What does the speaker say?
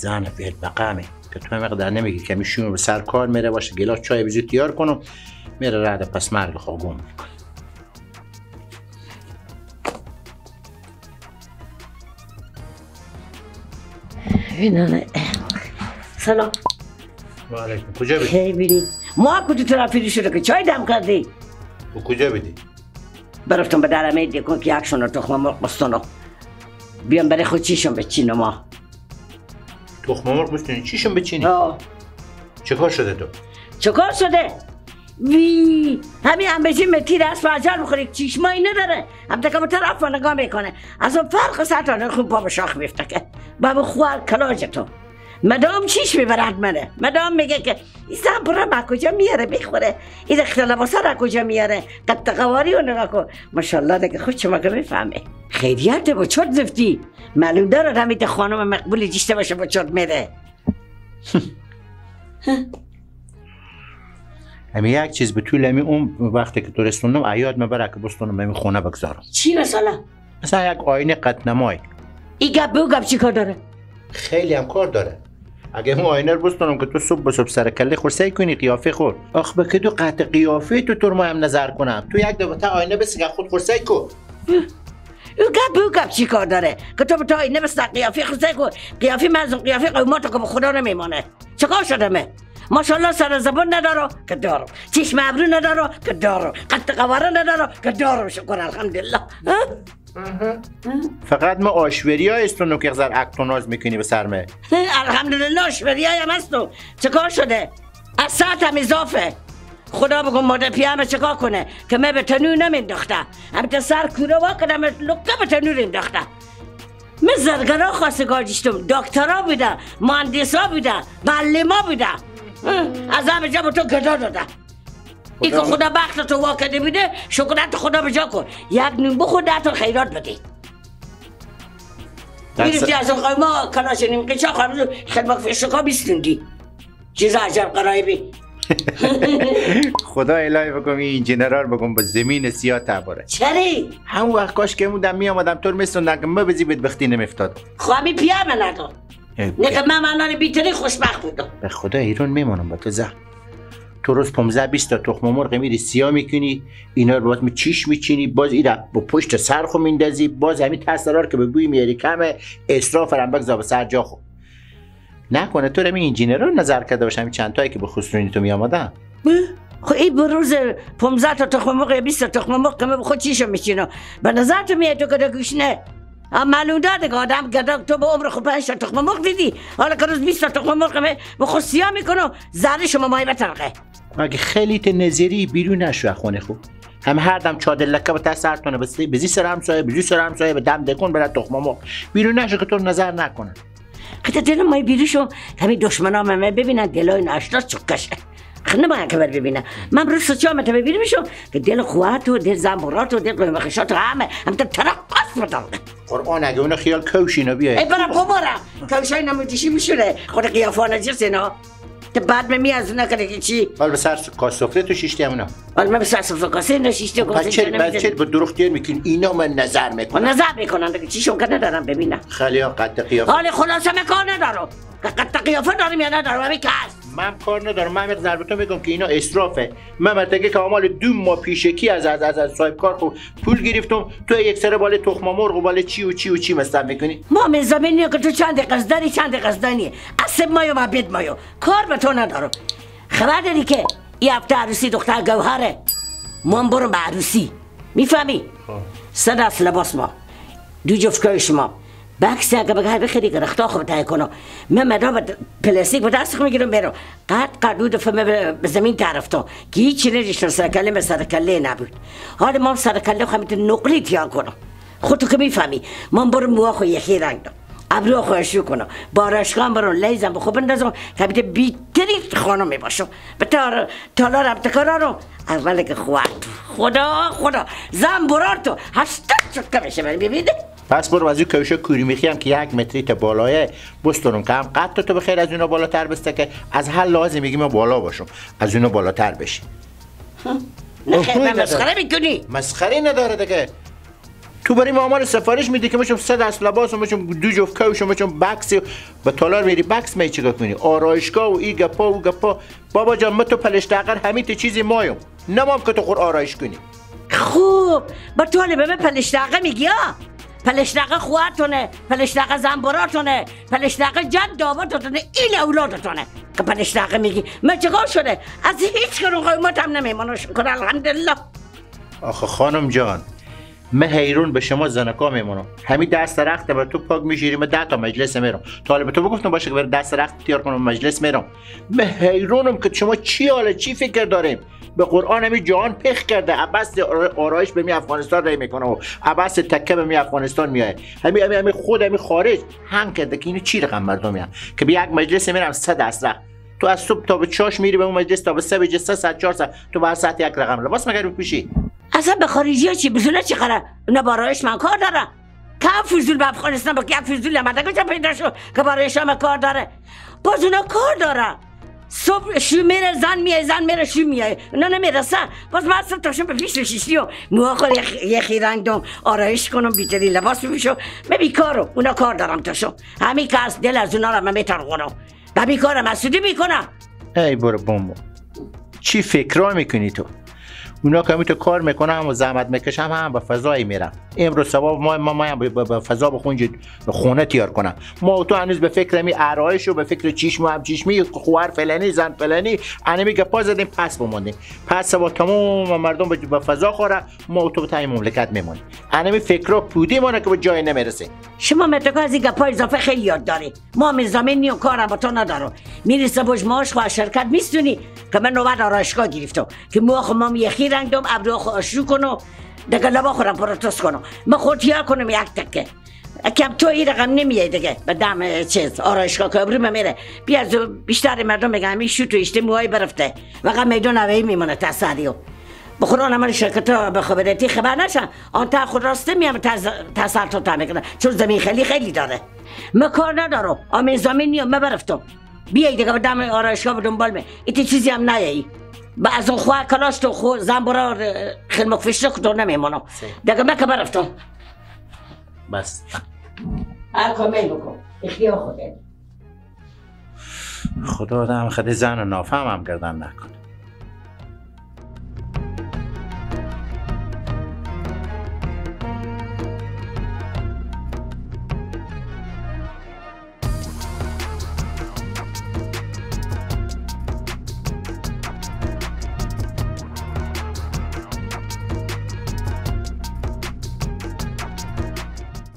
زن بیاد بقامه که تو مقدار نمیگی که میشون به سر کار میره باشه گلاس چای بزید تیار کنم میره رد پس مرگ خوابم میکن. اینانه سلام. و علیکم. کجا بیدی؟ کی بیدی؟ ما کجا ترافیری شده که چای دم کردی؟ و کجا بیدی؟ برفتم به درمه دیکن که یکشون رو تخم مرغ بستانو بیام برای خود چیشون بچینم ما. تخم مرغ بستونی؟ چیشون بچینی؟ چه کار شده تو؟ چه کار شده؟ وی همین انبشی متی دست فرجر بخوری چیشمایی نداره هم تکم طرف رو نگاه میکنه از اون فرق سطانه خوب پا به شاخ میفته که بابا خوار کلاج تو مدام چیش میبرد منه مدام میگه که این زنبورا ما کجا میاره بخوره این اختلاباسا را کجا میاره قد قواری رو نگاه کن ماشالله دیگه خود شما که میفهمه خیریت با چرت زفتی معلوم داره همیت خانم مقبولی جیشته باشه با چرت میره همین یک چیز به طول همین اون وقتی که تو رستوندم عیاد مبره که بستونم همین خونه بگذارم. چی مثلا؟ مثلا یک آینه قد نمای. این گپ به او گپ چی کار داره؟ خیلی هم کار داره. اگه اون آینه رو بستونم که تو صبح به صبح سر کله خور سعی کنی قیافه خور. آخ به که تو قطع قیافه تو رو هم نظر کنم. تو یک دفعه آینه بسیگه خود خور سعی کن. او گپ به او گپ چی کار داره؟ که تو به تا آینه بسیگه قیافه خور سعی کن. قیافه من قیافه قوماتو که به خدا نمیمانه. چه کار شدمه؟ ماشاءالله سر زبان ندارو که دارو چشم ابرو ندارو که دارو قد قواره ندارو که دارو شکر الحمدلله فقط ما آشوریای استونو که غزر اکتوناز میکنی به سرمه الحمدلله آشوریای هم هستو چه کار شده؟ از ساعت هم اضافه خدا بگم مادر پیامه چکار کنه که من به تنور نمینداخته همینطور سر کوره واقعا لکه به تنور انداخته من زرگرا خواستگار جشتم دکترها بوده مهندسا بوده معلما بوده از همه جا به تو گدا داده ای که خدا بخت تو واکده بیده شکرات خدا به جا کن یک نون بخور 10 تا خیرات بده میرفتی از اون قیمه کلاش نیم قیچه خانم خدمت فشقا بیستوندی چیز عجب قرایبی خدا الهی بگم این انجینرار بگم به زمین سیاه تباره چری؟ همون وقت کاش که امودم می آمدم طور میستوندم که ما بزی بدبختی نمیفتاد خواهمی پیامه نکن نگه من منان بیتری خوشبخت بودم به خدا ایران میمانم با تو زن تو روز 15-20 تا تخم مرغ میری سیاه میکنی اینا رو باز چیش میچینی باز اینا با پشت سرخو میندازی باز همین تاثیرات که به بوی میاری کمه اسراف هم بگذار به سر جا خو نکنه تو همین انجینر رو نظر کرده باشم همین چند تایی که به خسرونی تو میامدن خب این به روز 15 تا تخم مرغ 20 تا تخم مرغ که من به خود چیشو میچینم به نظر تو میاد تو گدا گوش نه معلوم داده که آدم گدا تو به عمر خود 5 تا تخم مرغ دیدی حالا که روز 20 تا تخم مرغ به خود سیاه میکنم زره شما مای بترقه اگه خیلی نظری بیرون نشو خونه خوب هم هر دم چادر لکه به تسرتونه بزی سر همسایه بزی سر همسایه به دم دکن برای تخم مرغ بیرون نشو که تو نظر نکنن خیلی دلم مای بیرون شو همین دشمنام من ببینن دلای ناشتا چکشه خیلی نباید که بر ببینم من روز سوچامت ببینم شو که دل خوات و دل زنبورات و دل قیمخشات همه هم تا ترقص بدارم قرآن اگه اون خیال کوشینا بیای ای برم قمارم کوشای نمودیشی میشونه خود قیافانه جرس اینا تو بعد می از اونا که چی؟ حالا به سر کاسفره تو شیشتی همونا حالا من به سر سفره کاسه نشیشتی و کاسه چه به دروغ میکنین اینا من نظر میکنم نظر میکنن دیگه چیشون که ندارم ببینم خیلی ها قد قیافه حالا خلاصه مکان ندارم که قد قیافه دارم یا ندارم همین که هست من کار ندارم من یک ضربتو میگم که اینا اسرافه من مرتگه که آمال 2 ماه پیشکی از صاحب کار خو پول گرفتم تو یک سر بالا تخم مرغ و بالا چی و چی و چی مصرف میکنی ما من زمینی که تو چند قصدنی چند قصدنی اسب مایو و بید مایو کار به تو ندارم خبر داری که این هفته عروسی دختر گوهره من برم به عروسی میفهمی 100 دست لباس ما 2 جفت کش ما بکسی اگه بگه بخیری که رختا خوب تایی کنم من مدام پلاستیک به دست میگیرم برم قد دو دفعه به زمین طرفتم که هیچی نریشتم سرکله به سرکله نبود حالا ما سرکله خواهمیت نقلی تیان کنم خودتو که میفهمی من برم مواخو یخی رنگ دم ابرو خوشو کنم بارشگان برم لیزم به خوب اندازم که بیت بیتری خانم میباشم به تالار ابتکارارم اولی که خدا زن برار تو 80 چکه بشه ببینید پس برو از اون کوشه کوری میخی هم که 1 متری تا بالایه بستونم که هم قد تو بخیر از اونا بالاتر بسته که از هر لازم میگی من بالا باشم از اونا بالاتر بشی نخیر من مسخره میکنی مسخره نداره دیگه تو برای مامان سفارش میدی که مشم 100 دست لباس و مشم 2 جفت کفش و مشم بکس به تالار میری بکس می چیکار کنی آرایشگاه و ای گپا و گپا. بابا جان ما تو پلشتاقر همین ته چیزی مایم نمام که تو خور آرایش کنی. خوب با طالبه به پلشتاقه میگی ها؟ پلشتاقه خواتونه، پلشتاقه زنبوراتونه، پلشتاقه جد داباتونه، این اولادتونه که پلشتاقه میگی. من چیکار شده؟ از هیچ کدوم قیمتم نمیمونه شکر الحمدلله. آخه خانم جان من حیرون به شما زنکا میمونم. همین دست رخت بر تو پاک میشیری من 10 تا مجلس میرم. طالب تو بگفتم باشه که بر دست رخت تیار کنم مجلس میرم. من حیرونم که شما چی حاله چی فکر داریم. به قرآن همین جهان پخ کرده عباس آرایش به می افغانستان رای میکنه و عباس تکه به می افغانستان میاد. همین خود همین خارج هنگ کرده که اینو چی رقم مردم که به یک مجلس میرم 100 دست رخت. تو از صبح تا به 6 میری به اون مجلس تا به 3 بجه 3 ساعت 4 ساعت تو بر ساعت یک رقم لباس مگر بپوشی. اصلا به خارجی ها چی بزونه چی قراره؟ اونا بارایش من کار دارم که فضول به افغانستان با که یک فضول آمده کجا پیدا شد که بارایش هم کار داره. باز اونا کار دارن صبح شو میره زن میای زن میره شو میای اونا نمیرسن. باز من صبح تاشون به پیش شیشتی و موها یه خیرنگ دوم آرایش کنم بیتری لباس بپوشم. من بیکارم اونا کار دارم تاشون همین که از دل از اونا رو من میترقونم و بیکارم مسئولی میکنم. ای برو بومبو چی فکرها میکنی تو؟ اونا که تو کار میکنم و زحمت میکشم هم به فضایی میرم. امروز ثواب ما هم به فضا بخونج خونه تیار کنم. ما تو هنوز به فکر می آرایش و به فکر چشم و هم چشمی خوار فلانی زن فلانی انمی که پا زدیم پس بموندیم. پس با تمام مردم به فضا خوره ما تو تای مملکت میمونیم. انمی فکرها پودی مونه که به جای نمیرسه. شما متکا از این گپا اضافه خیلی یاد داری. ما می زمینی و کارم با تو ندارم. میرسه بوج ماش خو شرکت میستونی که من نوبت آرایشگاه گرفتم که موها ما یخی رنگ دوم ابرو خوشو کنم دیگه لبا خورم پروتست کنم من خودتیا کنم یک تکه کم تو این رقم نمیه دیگه به دم چیز آرایشگاه که ابرو میره بیا بیشتر مردم میگن همین شو تو اشته موهای برفته وقت میدون اوهی میمونه تسریو بخوران همون شرکت ها به خبرتی خبر نشن آن تا خود راسته میام تسلط تا میکنه چون زمین خیلی داره من کار ندارم آمین زمین نیام من برفتم بیایی دیگه به دم آرایشگاه به دنبال می ایتی چیزی هم نیایی با از اون خواه کلاش تو خو زنبورا خیلی مکفشته که تو نمیمونم دیگه من که برفتم بس هر کامل بکن اختیار خوده خدا آدم خیلی زن و نافهم هم گردن نکنه.